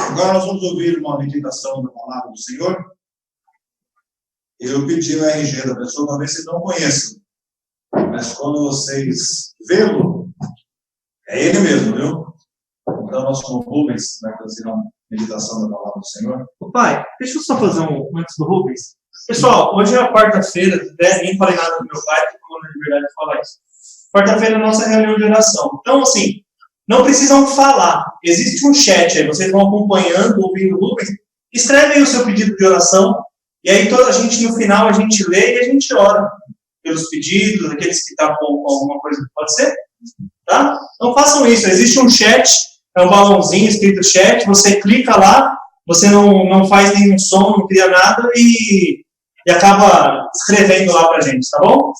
Agora nós vamos ouvir uma meditação da palavra do Senhor. Eu pedi o RG da pessoa, talvez vocês não conheçam, mas quando vocês vê-lo, é ele mesmo, viu? Então, nosso Rubens vai fazer uma meditação da palavra do Senhor. Pai, deixa eu só fazer antes do Rubens. Pessoal, hoje é a quarta-feira, nem falei nada do meu pai, porque eu não liberdade de falar isso. Quarta-feira é a nossa reunião de oração. Então, assim, não precisam falar. Existe um chat aí, vocês vão acompanhando, ouvindo o Rubens. Escreve aí o seu pedido de oração. E aí toda a gente, no final, a gente lê e a gente ora pelos pedidos, aqueles que estão com alguma coisa que pode ser. Tá? Então façam isso. Existe um chat, é um balãozinho escrito chat, você clica lá, você não faz nenhum som, não cria nada e acaba escrevendo lá pra gente, tá bom?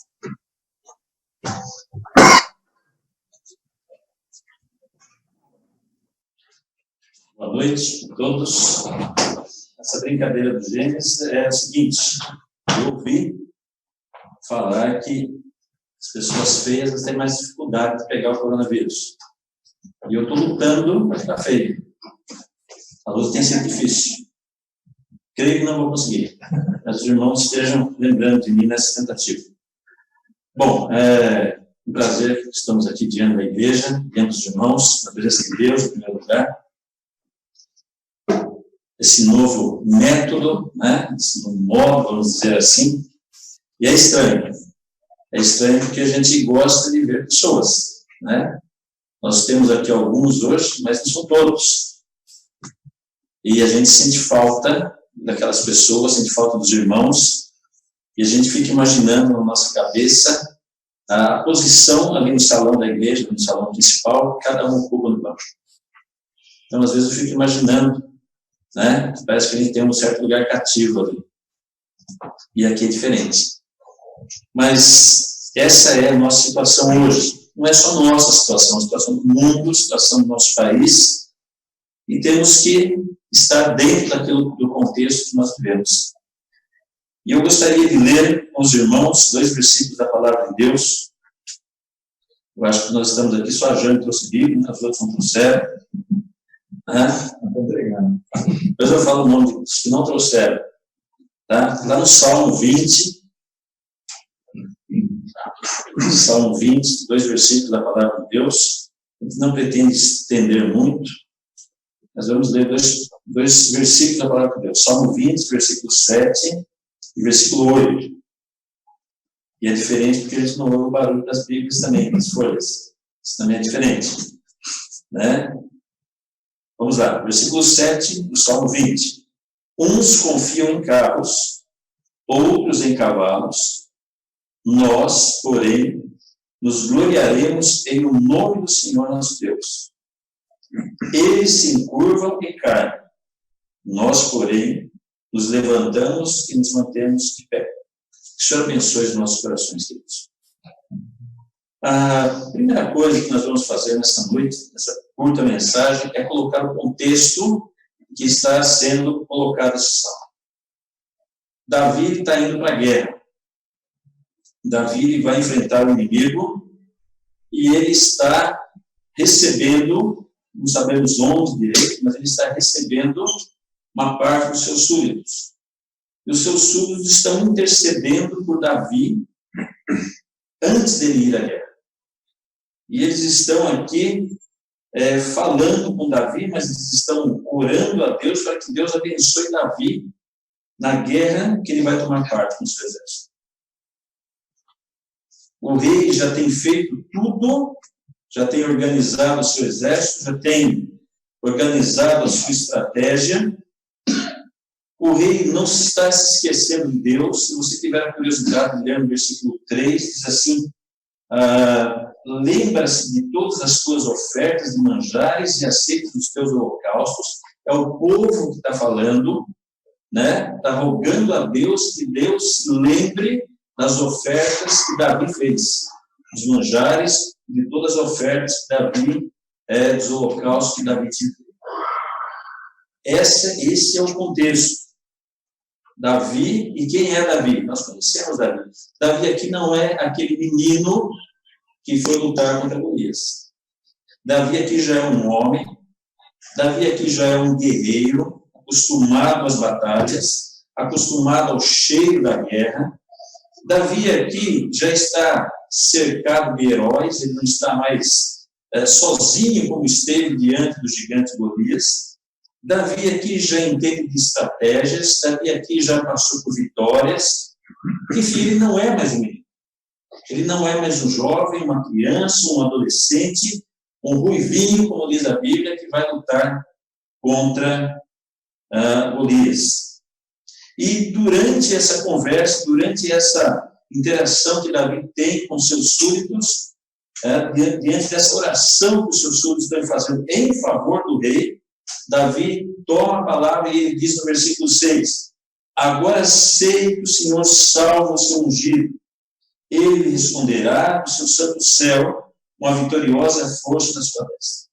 Boa noite a todos. Essa brincadeira dos gêmeos é a seguinte: eu ouvi falar que as pessoas feias têm mais dificuldade de pegar o coronavírus. E eu estou lutando para ficar feio. A luta tem sido difícil. Creio que não vou conseguir. Mas os irmãos estejam lembrando de mim nessa tentativa. Bom, é um prazer que estamos aqui diante da igreja, diante dos irmãos, na presença de Deus, em primeiro lugar. Esse novo método, né, esse novo modo, vamos dizer assim, e é estranho. É estranho porque a gente gosta de ver pessoas, né? Nós temos aqui alguns hoje, mas não são todos. E a gente sente falta daquelas pessoas, sente falta dos irmãos, e a gente fica imaginando na nossa cabeça a posição ali no salão da igreja, no salão principal, cada um ocupa no banco. Então, às vezes, eu fico imaginando, né? Parece que a gente tem um certo lugar cativo ali. E aqui é diferente. Mas essa é a nossa situação hoje. Não é só nossa situação, a situação do mundo, a situação do nosso país. E temos que estar dentro do contexto que nós vivemos. E eu gostaria de ler com os irmãos 2 versículos da Palavra de Deus. Eu acho que nós estamos aqui, só a Jane trouxe Bíblia, as outras não trouxeram. Depois eu falo o nome dos que não trouxeram. Tá? Lá no Salmo 20, Salmo 20, 2 versículos da Palavra de Deus. A gente não pretende estender muito, mas vamos ler dois versículos da Palavra de Deus. Salmo 20, versículo 7 e versículo 8. E é diferente porque a gente não ouve o barulho das Bíblias também, das folhas. Isso também é diferente. Né? Vamos lá, versículo 7 do Salmo 20. Uns confiam em carros, outros em cavalos. Nós, porém, nos gloriaremos em o nome do Senhor nosso Deus. Eles se encurvam e caem. Nós, porém, nos levantamos e nos mantemos de pé. Que o Senhor abençoe os nossos corações, queridos. A primeira coisa que nós vamos fazer nessa noite, nessa curta mensagem, é colocar o contexto que está sendo colocado esse salmo. Davi está indo para a guerra. Davi vai enfrentar o inimigo e ele está recebendo, não sabemos onde direito, mas ele está recebendo uma parte dos seus súditos. E os seus súditos estão intercedendo por Davi antes dele ir à guerra. E eles estão aqui falando com Davi, mas eles estão orando a Deus para que Deus abençoe Davi na guerra que ele vai tomar parte com o seu exército. O rei já tem feito tudo, já tem organizado o seu exército, já tem organizado a sua estratégia. O rei não está se esquecendo de Deus. Se você tiver a curiosidade de ler no versículo 3, diz assim: lembra-se de todas as tuas ofertas de manjares e aceita os teus holocaustos. É o povo que está falando, né? Está rogando a Deus que Deus se lembre das ofertas que Davi fez, dos manjares, de todas as ofertas que Davi, dos holocaustos que Davi tinha feito. Esse é o contexto. Davi, e quem é Davi? Nós conhecemos Davi. Davi aqui não é aquele menino que foi lutar contra Golias. Davi aqui já é um homem Davi aqui já é um guerreiro, acostumado às batalhas, acostumado ao cheiro da guerra. Davi aqui já está cercado de heróis, ele não está mais sozinho como esteve diante do gigante Golias. Davi aqui já entende de estratégias, Davi aqui já passou por vitórias. Enfim, ele não é mais um menino. Ele não é mais um jovem, uma criança, um adolescente, um ruivinho, como diz a Bíblia, que vai lutar contra Golias. E durante essa conversa, durante essa interação que Davi tem com seus súditos, diante dessa oração que os seus súditos estão fazendo em favor do rei, Davi toma a palavra e ele diz no versículo 6, agora sei que o Senhor salva o seu ungido, ele responderá do seu santo céu com a vitoriosa força da sua destra.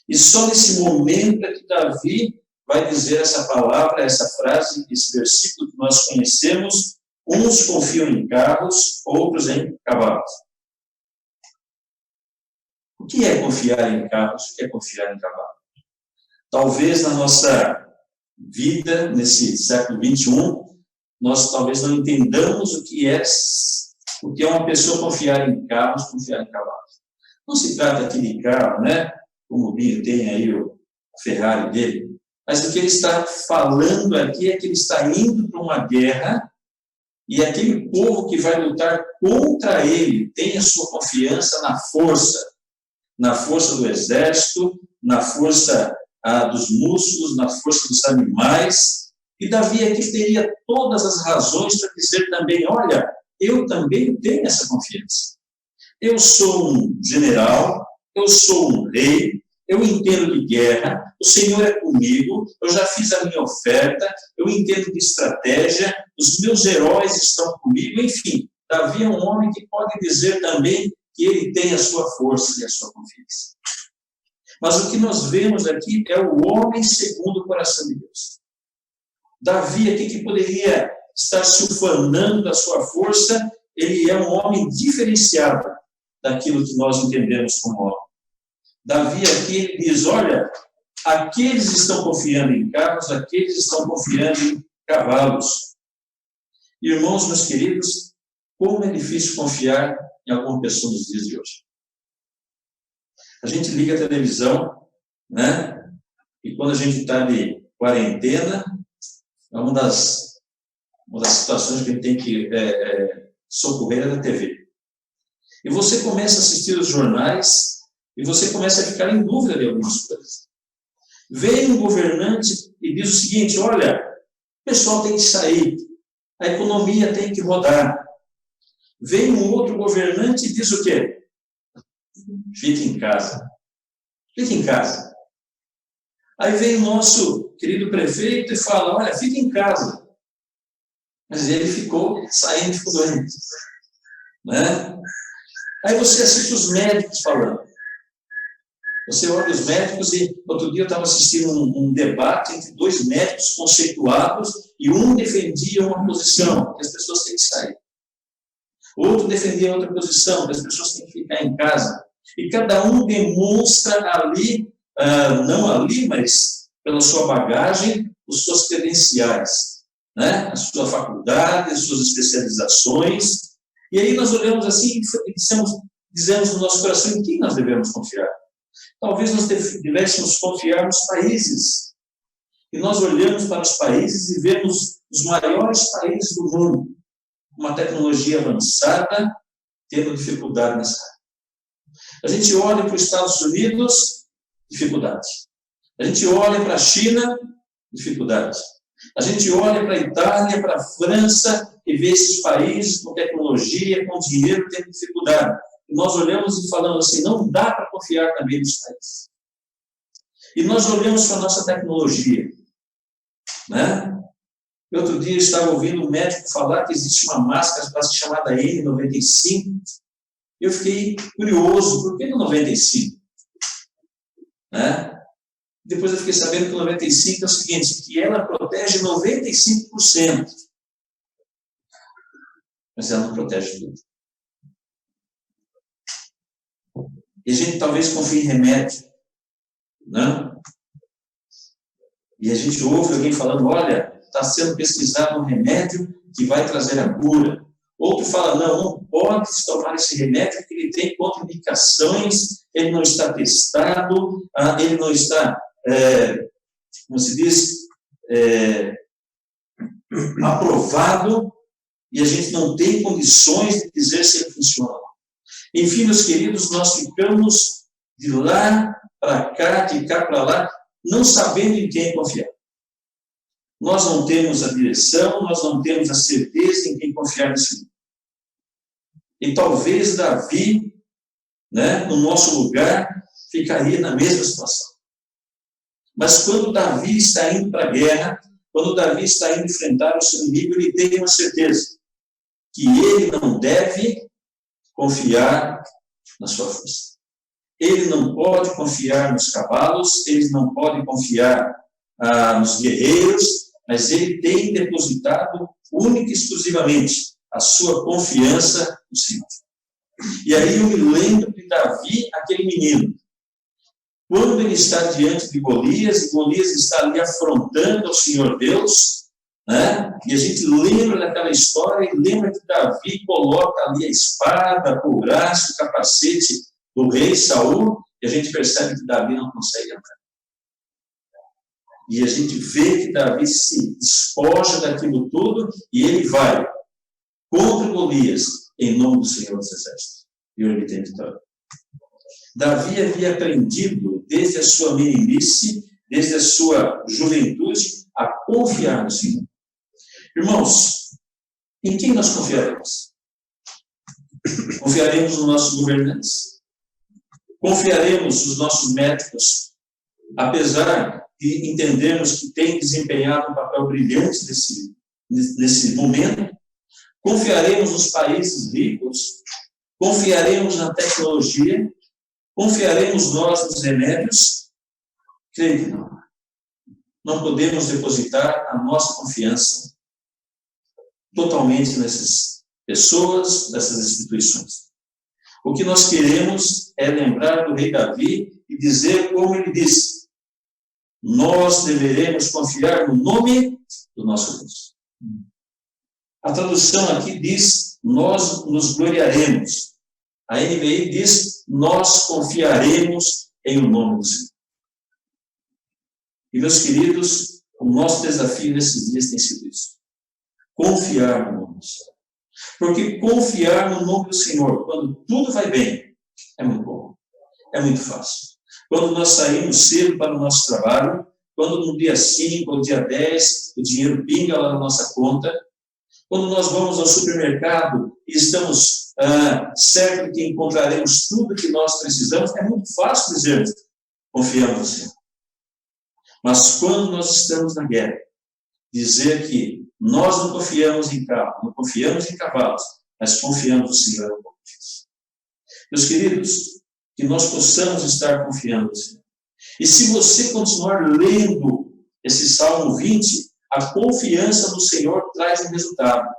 E só nesse momento é que Davi vai dizer essa palavra, essa frase, esse versículo que nós conhecemos, uns confiam em carros, outros em cavalos. O que é confiar em carros? O que é confiar em cavalos? Talvez na nossa vida, nesse século XXI, nós talvez não entendamos o que é uma pessoa confiar em carros, confiar em cavalos. Não se trata aqui de carro, né? Como o Binho tem aí a Ferrari dele, mas o que ele está falando aqui é que ele está indo para uma guerra e aquele povo que vai lutar contra ele tem a sua confiança na força do exército, na força dos músculos, na força dos animais. E Davi aqui teria todas as razões para dizer também, olha, eu também tenho essa confiança. Eu sou um general, eu sou um rei, eu entendo de guerra, o Senhor é comigo, eu já fiz a minha oferta, eu entendo de estratégia, os meus heróis estão comigo, enfim. Davi é um homem que pode dizer também que ele tem a sua força e a sua confiança. Mas o que nós vemos aqui é o homem segundo o coração de Deus. Davi aqui que poderia estar se ufanando da sua força, ele é um homem diferenciado daquilo que nós entendemos como homem. Davi aqui ele diz, olha, aqueles estão confiando em carros, aqueles estão confiando em cavalos. Irmãos, meus queridos, como é difícil confiar em alguma pessoa nos dias de hoje. A gente liga a televisão, né? E quando a gente está de quarentena, é uma das situações que a gente tem que socorrer da TV. E você começa a assistir os jornais e você começa a ficar em dúvida de algumas coisas. Vem um governante e diz o seguinte, olha, o pessoal tem que sair, a economia tem que rodar. Vem um outro governante e diz o quê? Fique em casa. Fique em casa. Aí vem o nosso querido prefeito e fala, olha, fique em casa. Mas ele ficou saindo, ficou doente. Né? Aí você assiste os médicos falando. Você olha os médicos e outro dia eu estava assistindo um debate entre dois médicos conceituados e um defendia uma posição, que as pessoas têm que sair. O outro defendia outra posição, que as pessoas têm que ficar em casa. E cada um demonstra ali, não ali, mas pela sua bagagem, as suas credenciais, né? A sua faculdade, as suas especializações. E aí nós olhamos assim e dizemos no nosso coração em quem nós devemos confiar. Talvez nós devêssemos confiar nos países. E nós olhamos para os países e vemos os maiores países do mundo, uma tecnologia avançada, tendo dificuldade nessa área. A gente olha para os Estados Unidos, dificuldade. A gente olha para a China, dificuldade. A gente olha para a Itália, para a França, e vê esses países com tecnologia, com dinheiro, tendo dificuldade. E nós olhamos e falamos assim, não dá para confiar também nos países. E nós olhamos para a nossa tecnologia. Né? Outro dia eu estava ouvindo um médico falar que existe uma máscara chamada N95. Eu fiquei curioso, por que no 95? Né? Depois eu fiquei sabendo que o 95 é o seguinte, que ela protege 95%. Mas ela não protege tudo. E a gente talvez confie em remédio. Não? E a gente ouve alguém falando, olha, está sendo pesquisado um remédio que vai trazer a cura. Outro fala, não pode tomar esse remédio porque ele tem contraindicações, ele não está testado, ele não está, como se diz, aprovado, e a gente não tem condições de dizer se ele funciona. Enfim, meus queridos, nós ficamos de lá para cá, de cá para lá, não sabendo em quem confiar. Nós não temos a direção, nós não temos a certeza em quem confiar nesse mundo. E talvez Davi, no nosso lugar, ficaria na mesma situação. Mas quando Davi está indo para a guerra, quando Davi está indo enfrentar o seu inimigo, ele tem uma certeza que ele não deve confiar na sua força. Ele não pode confiar nos cavalos, ele não pode confiar nos guerreiros, mas ele tem depositado única e exclusivamente a sua confiança no Senhor. E aí eu me lembro de Davi, aquele menino, quando ele está diante de Golias, e Golias está ali afrontando ao Senhor Deus, e a gente lembra daquela história e lembra que Davi coloca ali a espada, o braço, o capacete do rei Saul, e a gente percebe que Davi não consegue andar. E a gente vê que Davi se despoja daquilo tudo e ele vai contra Golias em nome do Senhor dos Exércitos. E ele tem vitória. Davi havia aprendido desde a sua meninice, desde a sua juventude, a confiar no Senhor. Irmãos, em quem nós confiaremos? Confiaremos nos nossos governantes? Confiaremos nos nossos médicos? Apesar de entendermos que têm desempenhado um papel brilhante nesse momento, confiaremos nos países ricos? Confiaremos na tecnologia? Confiaremos nós nos remédios? Creio que não. Não podemos depositar a nossa confiança totalmente nessas pessoas, nessas instituições. O que nós queremos é lembrar do rei Davi e dizer como ele disse: nós deveremos confiar no nome do nosso Deus. A tradução aqui diz, nós nos gloriaremos. A NVI diz, nós confiaremos em o nome do Senhor. E, meus queridos, o nosso desafio nesses dias tem sido isso. Confiar no nome do Senhor. Porque confiar no nome do Senhor, quando tudo vai bem, é muito bom. É muito fácil. Quando nós saímos cedo para o nosso trabalho, quando no dia 5 ou dia 10 o dinheiro pinga lá na nossa conta, quando nós vamos ao supermercado e estamos certos que encontraremos tudo que nós precisamos, é muito fácil dizermos, confiamos no Senhor. Mas quando nós estamos na guerra, dizer que nós não confiamos em carro, não confiamos em cavalos, mas confiamos no Senhor é um pouco difícil. Meus queridos, que nós possamos estar confiando no Senhor. E se você continuar lendo esse Salmo 20, a confiança no Senhor traz um resultado.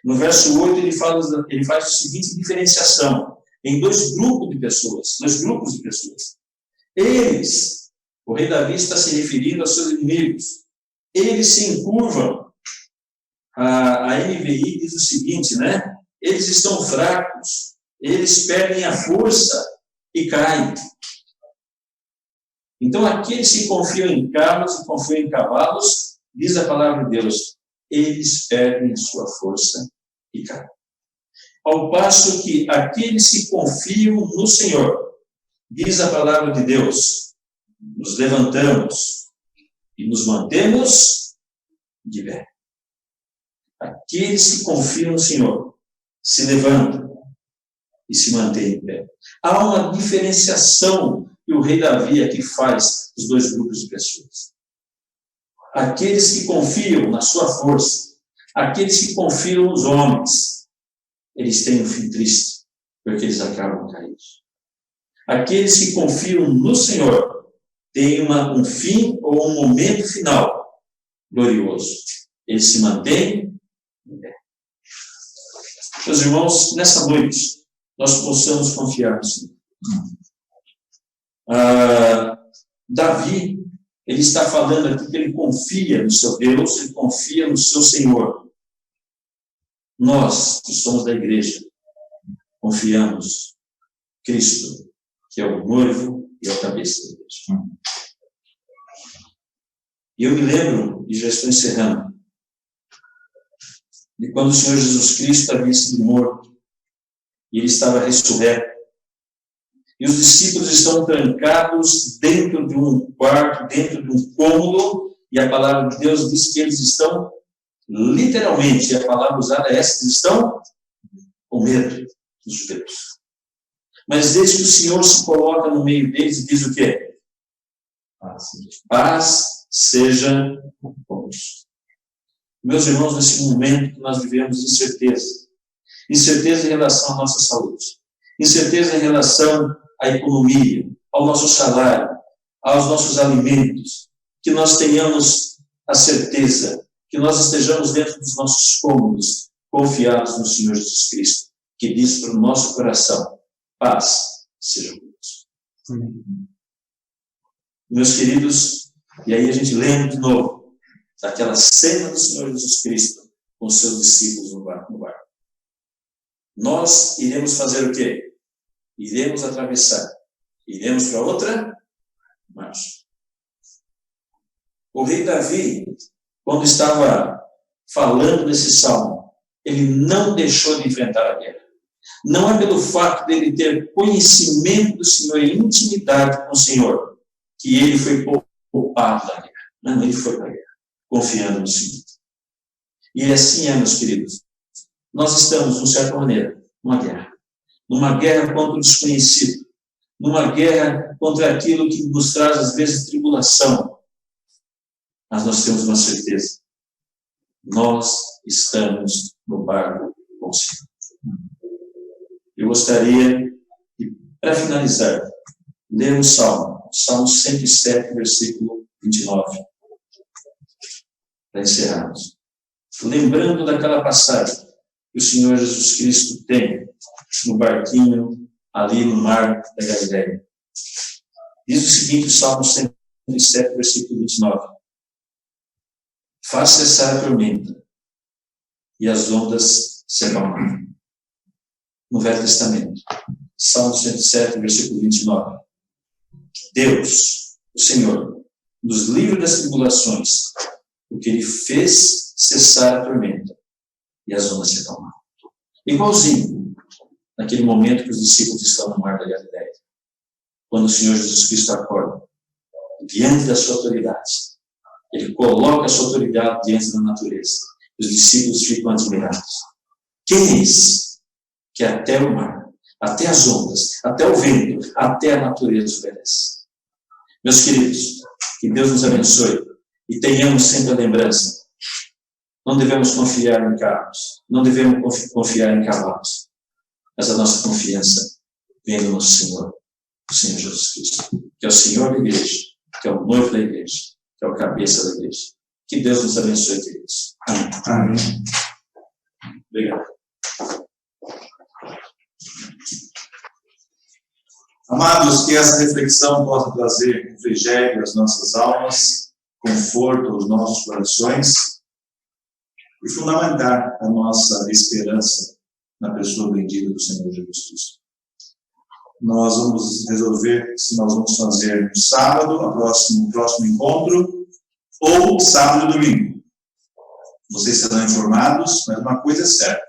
No verso 8, ele faz a seguinte diferenciação em dois grupos de pessoas. Eles, o rei Davi está se referindo aos seus inimigos, eles se encurvam. A NVI diz o seguinte, eles estão fracos, eles perdem a força e caem. Então, aqueles que confiam em carros e confiam em cavalos, diz a palavra de Deus, eles perdem a sua força e caem. Ao passo que aqueles que confiam no Senhor, diz a palavra de Deus, nos levantamos e nos mantemos de pé. Aqueles que confiam no Senhor se levantam e se mantêm de pé. Há uma diferenciação que o rei Davi aqui faz dos dois grupos de pessoas. Aqueles que confiam na sua força, aqueles que confiam nos homens, eles têm um fim triste, porque eles acabam caídos. Aqueles que confiam no Senhor têm um fim ou um momento final glorioso. Eles se mantêm em pé. Meus irmãos, nessa noite, nós possamos confiar no Senhor. Davi, Ele está falando aqui que ele confia no seu Deus, ele confia no seu Senhor. Nós, que somos da igreja, confiamos em Cristo, que é o noivo e a cabeça da igreja. E eu me lembro, e já estou encerrando, de quando o Senhor Jesus Cristo havia sido morto, e ele estava ressurreto, e os discípulos estão trancados dentro de um quarto, dentro de um cômodo, e a palavra de Deus diz que eles estão, literalmente, a palavra usada é essa, eles estão com medo dos judeus. Mas desde que o Senhor se coloca no meio deles e diz o quê? Paz seja convosco. Meus irmãos, nesse momento que nós vivemos incerteza. Incerteza em relação à nossa saúde. Incerteza em relação à economia, ao nosso salário, aos nossos alimentos. Que nós tenhamos a certeza, que nós estejamos dentro dos nossos cômodos, confiados no Senhor Jesus Cristo, que diz para o nosso coração, paz seja convosco. Meus queridos, e aí a gente lembra de novo daquela cena do Senhor Jesus Cristo com os seus discípulos no barco. Nós iremos fazer o quê? Iremos atravessar. Iremos para outra marcha. O rei Davi, quando estava falando desse salmo, ele não deixou de enfrentar a guerra. Não é pelo fato dele ter conhecimento do Senhor e intimidade com o Senhor que ele foi poupado da guerra. Não, ele foi para a guerra, confiando no Senhor. E assim é, meus queridos. Nós estamos, de certa maneira, numa guerra contra o desconhecido, numa guerra contra aquilo que nos traz, às vezes, tribulação. Mas nós temos uma certeza. Nós estamos no barco com o Senhor. Eu gostaria de, para finalizar, ler o Salmo 107, versículo 29, para encerrarmos. Lembrando daquela passagem que o Senhor Jesus Cristo tem no barquinho, ali no mar da Galileia. Diz o seguinte, o Salmo 107, versículo 29. Faz cessar a tormenta e as ondas se acalmam. No Velho Testamento, Salmo 107, versículo 29. Deus, o Senhor, nos livra das tribulações, porque Ele fez cessar a tormenta e as ondas se acalmaram. Igualzinho, naquele momento que os discípulos estão no mar da Galileia, quando o Senhor Jesus Cristo acorda, diante da sua autoridade, Ele coloca a sua autoridade diante da natureza. Os discípulos ficam admirados. Quem é esse que até o mar, até as ondas, até o vento, até a natureza obedece? Meus queridos, que Deus nos abençoe e tenhamos sempre a lembrança. Não devemos confiar em carros, não devemos confiar em cavalos, mas a nossa confiança vem do nosso Senhor, o Senhor Jesus Cristo, que é o Senhor da igreja, que é o noivo da igreja, que é o cabeça da igreja. Que Deus nos abençoe, queridos. Amém. Amém. Obrigado. Amados, que essa reflexão possa trazer refrigério às nossas almas, conforto aos nossos corações e fundamentar a nossa esperança na pessoa bendita do Senhor Jesus Cristo. Nós vamos resolver se nós vamos fazer no sábado, o próximo encontro, ou sábado e domingo. Vocês serão informados, mas uma coisa é certa.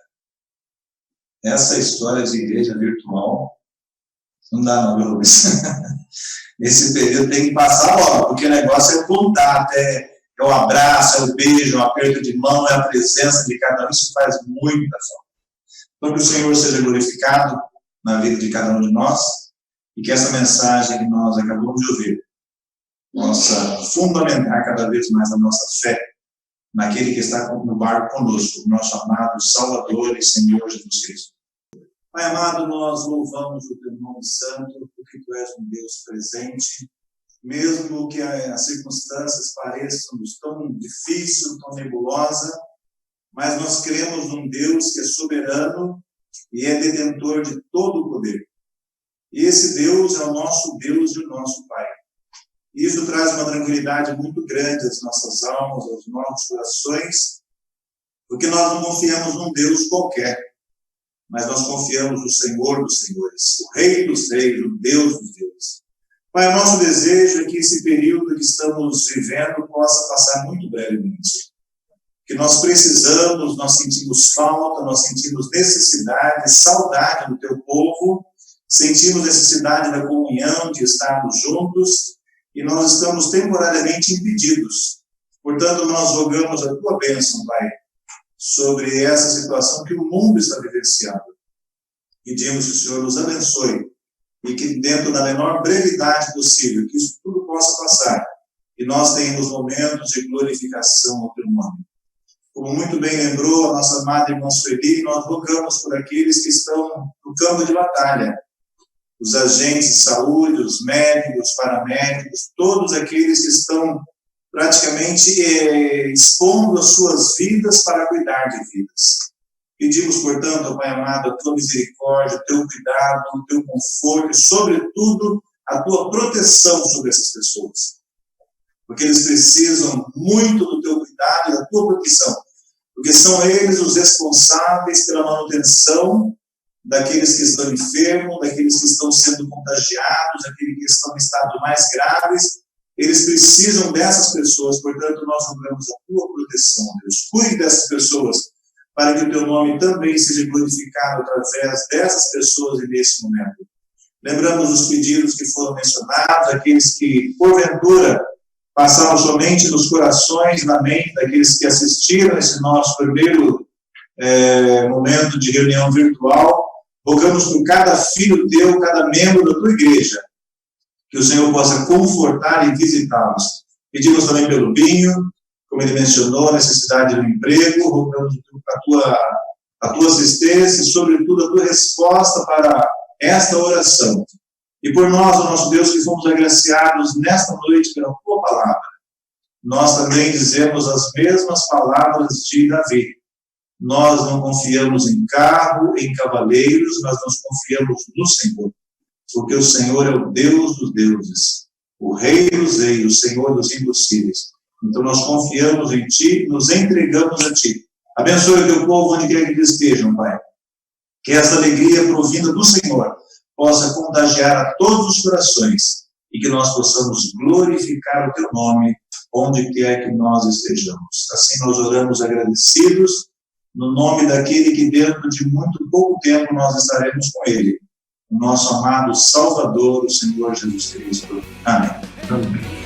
Essa história de igreja virtual não dá não, viu, Rubens? Esse período tem que passar logo, porque o negócio é o contato, é o abraço, é o beijo, é o aperto de mão, é a presença de cada um. Isso faz muita falta. Então, que o Senhor seja glorificado na vida de cada um de nós e que essa mensagem que nós acabamos de ouvir possa fundamentar cada vez mais a nossa fé naquele que está no barco conosco, o nosso amado Salvador e Senhor Jesus Cristo. Pai amado, nós louvamos o Teu nome santo, porque Tu és um Deus presente, mesmo que as circunstâncias pareçam tão difíceis, tão nebulosas, mas nós cremos num Deus que é soberano e é detentor de todo o poder. E esse Deus é o nosso Deus e o nosso Pai. E isso traz uma tranquilidade muito grande às nossas almas, aos nossos corações, porque nós não confiamos num Deus qualquer, mas nós confiamos no Senhor dos Senhores, o Rei dos Reis, o Deus dos deuses. Pai, o nosso desejo é que esse período que estamos vivendo possa passar muito brevemente. Que nós precisamos, nós sentimos falta, nós sentimos necessidade, saudade do teu povo, sentimos necessidade da comunhão, de estarmos juntos, e nós estamos temporariamente impedidos. Portanto, nós rogamos a tua bênção, Pai, sobre essa situação que o mundo está vivenciando. Pedimos que o Senhor nos abençoe e que dentro da menor brevidade possível, que isso tudo possa passar e nós tenhamos momentos de glorificação ao teu nome. Como muito bem lembrou a nossa amada irmã Sueli, nós rogamos por aqueles que estão no campo de batalha, os agentes de saúde, os médicos, os paramédicos, todos aqueles que estão praticamente expondo as suas vidas para cuidar de vidas. Pedimos, portanto, Pai amado, a tua misericórdia, o teu cuidado, o teu conforto e, sobretudo, a tua proteção sobre essas pessoas. Porque eles precisam muito do teu cuidado e da tua proteção. Porque são eles os responsáveis pela manutenção daqueles que estão enfermos, daqueles que estão sendo contagiados, daqueles que estão em estados mais graves. Eles precisam dessas pessoas, portanto, nós rogamos a tua proteção, Deus. Cuide dessas pessoas, para que o teu nome também seja glorificado através dessas pessoas e desse momento. Lembramos os pedidos que foram mencionados, aqueles que, porventura, passaram somente nos corações, na mente daqueles que assistiram esse nosso primeiro momento de reunião virtual. Rogamos por cada filho teu, cada membro da tua igreja, que o Senhor possa confortar e visitá-los. Pedimos também pelo Binho, como ele mencionou, a necessidade do emprego, rogamos a tua assistência e, sobretudo, a tua resposta para esta oração. E por nós, o nosso Deus, que fomos agraciados nesta noite pela tua palavra, nós também dizemos as mesmas palavras de Davi. Nós não confiamos em carro, em cavaleiros, mas nós confiamos no Senhor. Porque o Senhor é o Deus dos deuses, o Rei dos reis, o Senhor dos impossíveis. Então nós confiamos em Ti, nos entregamos a Ti. Abençoe o teu povo onde quer que eles estejam, Pai. Que essa alegria provinda do Senhor possa contagiar a todos os corações e que nós possamos glorificar o teu nome onde quer que nós estejamos. Assim nós oramos agradecidos no nome daquele que dentro de muito pouco tempo nós estaremos com ele. O nosso amado Salvador, o Senhor Jesus Cristo. Amém. Amém.